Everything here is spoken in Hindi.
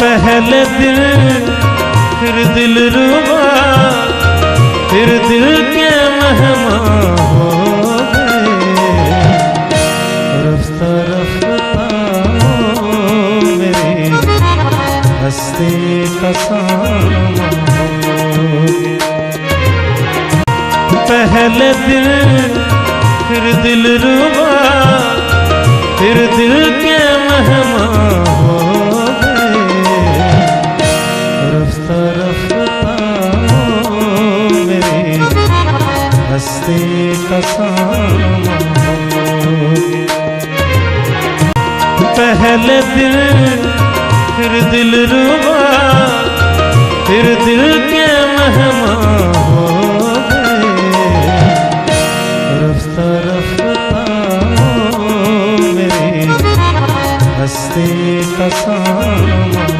पहले दिल फिर दिल रुबा, फिर दिल के मेहमान हो गए। रफ्ता रफ्ता मेरी हस्ती का सामान हो गया। पहले दिल फिर दिल रुबा, फिर दिल के मेहमान हो गए। रफ्ता रफ्ता मेरी हस्ती का सामान हो गया। पहले दिल फिर दिल रुबा, फिर दिल के मेहमान हो गए। रफ्ता रफ्ता मेरी हस्ती का सामान